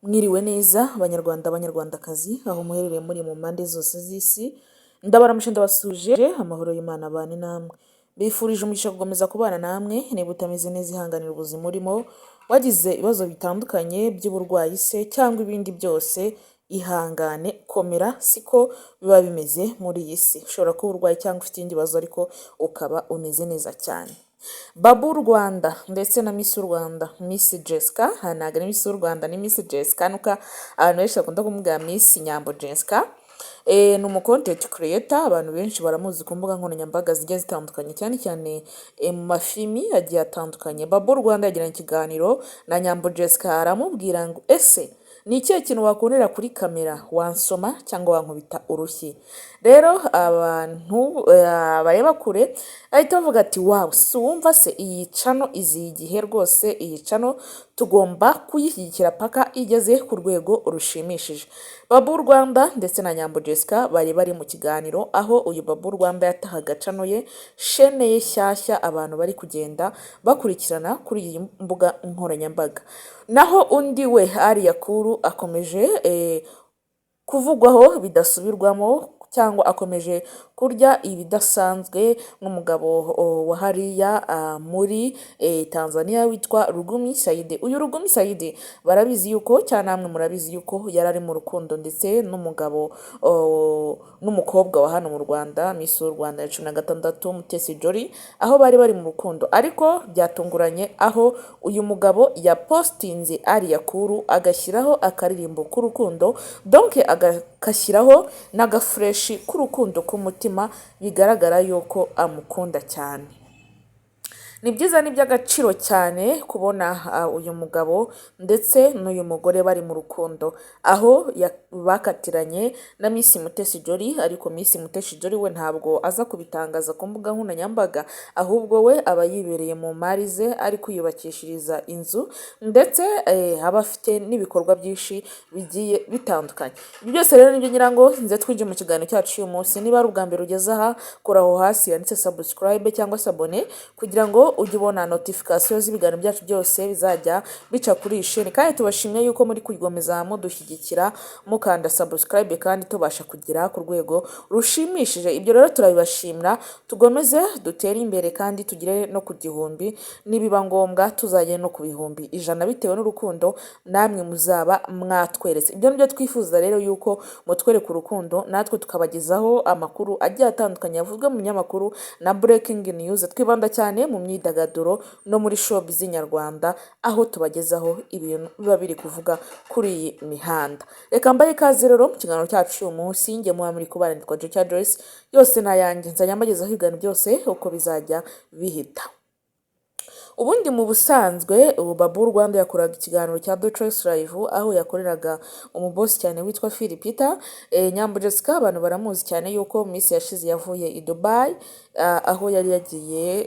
Mwiriwe neza abanyarwanda abanyarwandakazi aho muherereye muri mu mpande zose z'isi, ndabaramutse ndabasuje amahoro y'Imana abane namwe, bifurije umugisha gukomeza kubana namwe. Niba utameze neza ihanganira ubuzima urimo, wagize ibibazo bitandukanye by'uburwayi se cyangwa ibindi byose, ihangane komera, siko biba bimeze muri iyi si. Ushobora kuba urwaye cyangwa ufite ibindi bibazo ariko ukaba umeze neza cyane. Babu Rwanda ndetse na Miss Rwanda, Miss Jessica, ntabwo ari Miss Rwanda ni Miss Jessica, nuko abantu benshi bakunda kumubwira Miss Nyambo Jessica. Ni umu content creator, abantu benshi baramuzi ku mbuga nkoranyambaga zigiye zitandukanye, cyane cyane mu mafilimi agiye atandukanye. Babu Rwanda yagiranye ikiganiro na Nyambo Jessica, aramubwira ngo ese ni ikihe kintu wakundira kuri kamera, wansoma cyangwa wankubita urushyi? Rero abantu bareba kure ahita bavuga ati wawu, si wumva se iyi cano izi igihe rwose, iyi cano tugomba kuyishyigikira paka igeze ku rwego rushimishije. Babu Rwanda ndetse na Nyambo Jessica bari mu kiganiro, aho uyu Babu Rwanda yatahaga cano ye, shene ye shyashya abantu bari kugenda bakurikirana kuri iyi mbuga nkoranyambaga. Naho undi we Ari Yakuru akomeje kuvugwaho bidasubirwamo, cyangwa akomeje kurya ibidasanzwe nk'umugabo wa hariya muri Tanzania witwa Rugumi Saidi. Uyu Rugumi Saidi barabizi yuko, cyane namwe murabizi yuko yari ari mu rukundo ndetse n'umugabo n'umukobwa wa hano mu Rwanda, Miss Rwanda ya 16 Mutesi Jolly, aho bari mu rukundo, ariko byatunguranye aho uyu mugabo yapostinze Ari Yakuru agashyiraho akaririmbo k'urukundo, donc agashyiraho n'agafresh k'urukundo k'umutima, bigaragara yuko amukunda cyane. Ni byiza ni by'agaciro cyane kubona uyu mugabo ndetse n'uyu mugore bari mu rukundo, aho bakatiranye na Miss Mutesi Jolly, ariko Miss Mutesi Jolly we ntabwo aza kubitangaza ku mbuga nkoranyambaga, ahubwo we aba yibereye mu mari ze ari kwiyubakishiriza inzu, ndetse aba afite n'ibikorwa byinshi bigiye bitandukanye. Ibi byose rero nibyo ngira ngo nze twinjire mu kiganiro cyacu uyu munsi. Niba ari ubwa mbere ugeze aha, kora aho hasi yanditse subscribe cyangwa se abone, kugira ngo ujye ubona notification z'ibiganiro byacu byose bizajya bica kuri iyi sheni. Kandi tubashimye yuko muri kugomeza mudushyigikira mukanda subscribe, kandi tubasha kugera ku rwego rushimishije. Ibyo rero turabibashimira, tugomeze dutere imbere kandi tugire no ku gihumbi, nibiba ngombwa tuzajye no ku bihumbi 100, bitewe n'urukundo namwe muzaba mwatweretse. Ibyo nibyo twifuza rero, yuko mutwereka urukundo, natwe tukabagezaho amakuru agiye atandukanye yavuzwe mu binyamakuru na breaking news. Twibanda cyane mu myidagaduro no muri showbiz nyarwanda, aho tubagezaho ibintu biba biri kuvuga kuri iyi mihanda. Reka mbaye ikaze rero mu kiganiro cyacu uyu munsi, njye muba muri kubana nitwa Jocha Joyce, yose nayanjye nzajya mbagezaho ibiganiro byose uko bizajya bihita. Ubundi mu busanzwe Babu Rwanda yakoraga ikiganiro cya The Choice Live, aho yakoreraga umubosi cyane witwa Philipita. Nyambo Jessica abantu baramuzi cyane yuko Miss yashize yavuye i Dubai, aho yari yagiye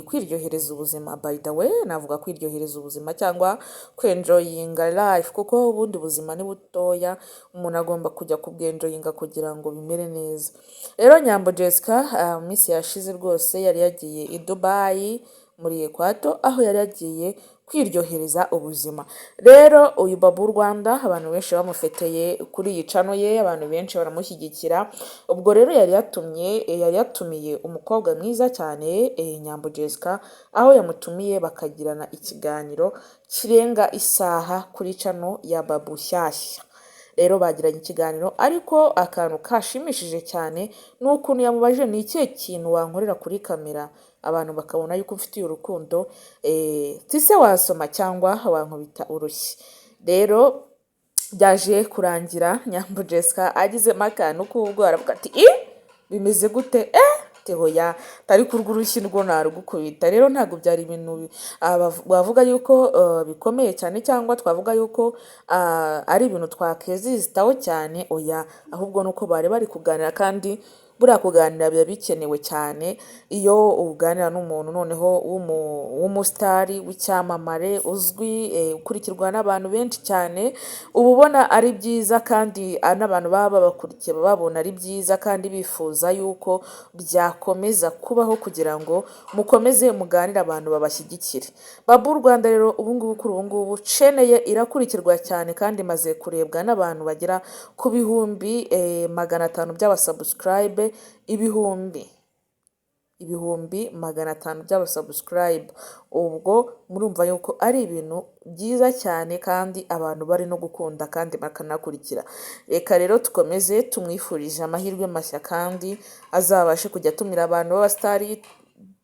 kwiryohereza ubuzima. By the way, navuga kwiryohereza ubuzima cyangwa kwenjoyinga life, kuko ubundi buzima ni butoya, umuntu agomba kujya kubwenjoyinga kugira ngo bimere neza. Rero Nyambo Jessica Miss yashize rwose yari yagiye i Dubai muri Ekwato, aho yari yagiye kwiryohereza ubuzima. Rero uyu Babu Rwanda abantu benshi bamufeteye kuri iyi cano ye, abantu benshi baramushyigikira. Ubwo rero yari yatumiye umukobwa mwiza cyane, Nyambo Jessica, aho yamutumiye bakagirana ikiganiro kirenga isaha kuri cano ya Babu Shyashya. Rero bagiranye ikiganiro, ariko akantu kashimishije cyane ni ukuntu yamubajije ni ikihe kintu wankorera kuri kamera, abantu bakabona yuko ufitiye urukundo, tise wasoma cyangwa wankubita urushyi. Rero byaje kurangira Nyambo Jessica agizemo akantu k'ubwo, aravuga ati bimeze gute? Tehoya tari kurw'urushyi rwo narugukubita. Rero ntabwo byari ibintu bavuga yuko bikomeye cyane, cyangwa twavuga yuko ari ibintu twakezi zitaho cyane, oya, ahubwo nuko bari kuganira kandi buriya kuganira biba bikenewe cyane iyo uganira n'umuntu noneho w'umusitari w'icyamamare uzwi, ukurikirwa n'abantu benshi cyane, uba ubona ari byiza kandi n'abantu baba babakurikiye baba babona ari byiza kandi bifuza yuko byakomeza kubaho kugira ngo mukomeze muganire abantu babashyigikire. Babu Rwanda rero ubungubu kuri ubungubu channel ye irakurikirwa cyane kandi imaze kurebwa n'abantu bagera ku bihumbi 500 by'abasubscribe, ibihumbi 500 by'abasubscribe. Ubwo murumva yuko ari ibintu byiza cyane kandi abantu bari no gukunda kandi bakanakurikira. Reka rero tukomeze tumwifurije amahirwe mashya kandi azabashe kujya atumira abantu b'abasitari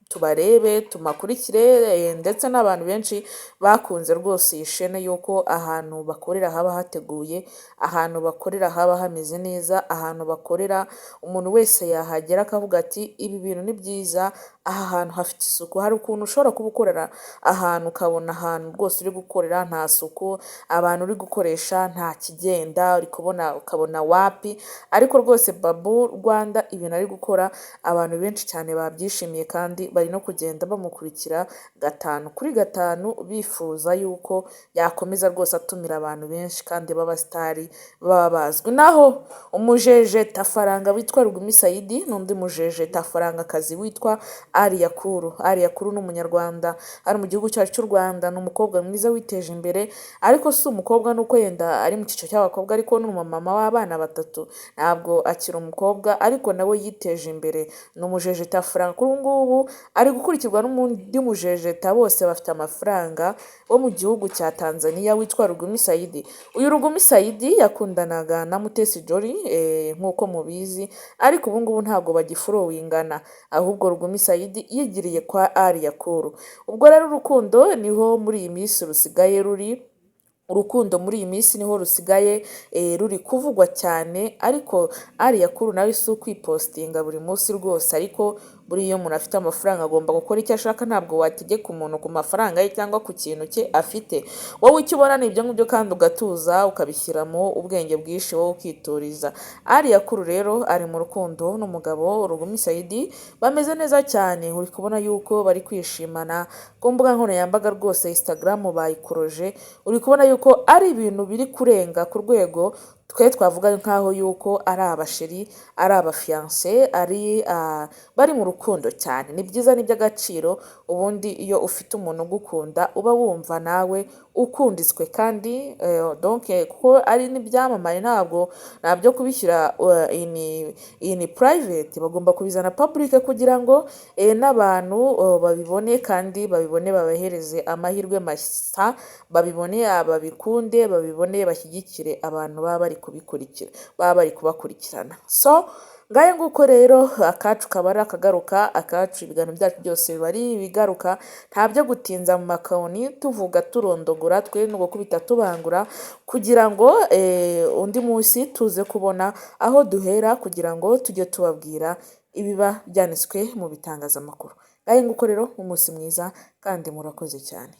tubarebe tumakurikire, ndetse n'abantu benshi bakunze rwose iyi shene yuko ahantu bakorera haba hateguye, ahantu bakorera haba hameze neza, ahantu bakorera umuntu wese yahagera akavuga ati ibi bintu ni byiza, aha hantu hafite isuku. Hari ukuntu ushobora kuba ukorera ahantu ukabona ahantu rwose uri gukorera nta suku, abantu uri gukoresha nta kigenda, uri kubona ukabona wapi, ariko rwose Babu Rwanda ibintu ari gukora abantu benshi cyane babyishimiye kandi bari no kugenda bamukurikira 5/5 bifuza yuko yakomeza rwose atumira abantu benshi kandi b'abasitari baba bazwi. Naho umujejetafaranga witwa Rugumi Saidi n'undi mujejetafarangakazi witwa Alia Kuru ni umunyarwanda ari mu gihugu cyacu cy'u Rwanda, ni umukobwa mwiza witeje imbere, ariko si umukobwa nuko yenda ari mu cyiciro cy'abakobwa, ariko ni umumama w'abana 3, ntabwo akiri umukobwa ariko nawe yiteje imbere, ni umujejetafaranga. Kuri ubu ngubu ari gukurikirwa n'undi mujejeta, bose bafite amafaranga, wo mu gihugu cya Tanzania witwa Rugumi Saidi. Uyu Rugumi Saidi yakundanaga na Mutesi Jolly nk'uko mubizi, ariko ubu ngubu ntabwo bagifurowingana, ahubwo Rugumi Saidi yigiriye kwa Alia Kuru. Ubwo rero urukundo niho muri iyi minsi rusigaye ruri kuvugwa cyane, ariko Alia Kuru nawe si ukwipostinga buri munsi rwose, ariko buriya iyo umuntu afite amafaranga agomba gukora icyo ashaka, ntabwo wategeka umuntu ku mafaranga ye cyangwa ku kintu cye afite. Wowe icyo ubona ni ibyo ngibyo kandi ugatuza ukabishyiramo ubwenge bwinshi wowe ukituriza. Alia Kuru rero ari mu rukundo n'umugabo Rugumi Saidi, bameze neza cyane, uri kubona yuko bari kwishimana ku mbuga nkoranyambaga rwose, Instagram bayikoroje, uri kubona yuko ari ibintu biri kurenga ku rwego twe twavuga nkaho yuko ari abasheri, ari abafiance, bari mu rukundo cyane. Ni byiza, ni by'agaciro. Ubundi iyo ufite umuntu ugukunda uba wumva nawe ukunditswe kandi donc kuko ari n'ibyamamare ntabyo kubishyira in private, bagomba kubizana public kugira ngo n'abantu babibone kandi babibone babahereze amahirwe mashya, babibone babikunde, babibone bashyigikire abantu baba bari kubikurikira, baba bari kubakurikirana. So ngaye nguko rero akacu kabara akagaruka, akacu ibiganiro byacu byose biba ari ibigaruka, nta byo gutinza mu makoni tuvuga turondogora, twe no gukubita tubangura, kugira ngo undi munsi tuze kubona aho duhera kugira ngo tujye tubabwira ibiba byanditswe mu bitangazamakuru. Ngaye nguko rero umunsi mwiza kandi murakoze cyane.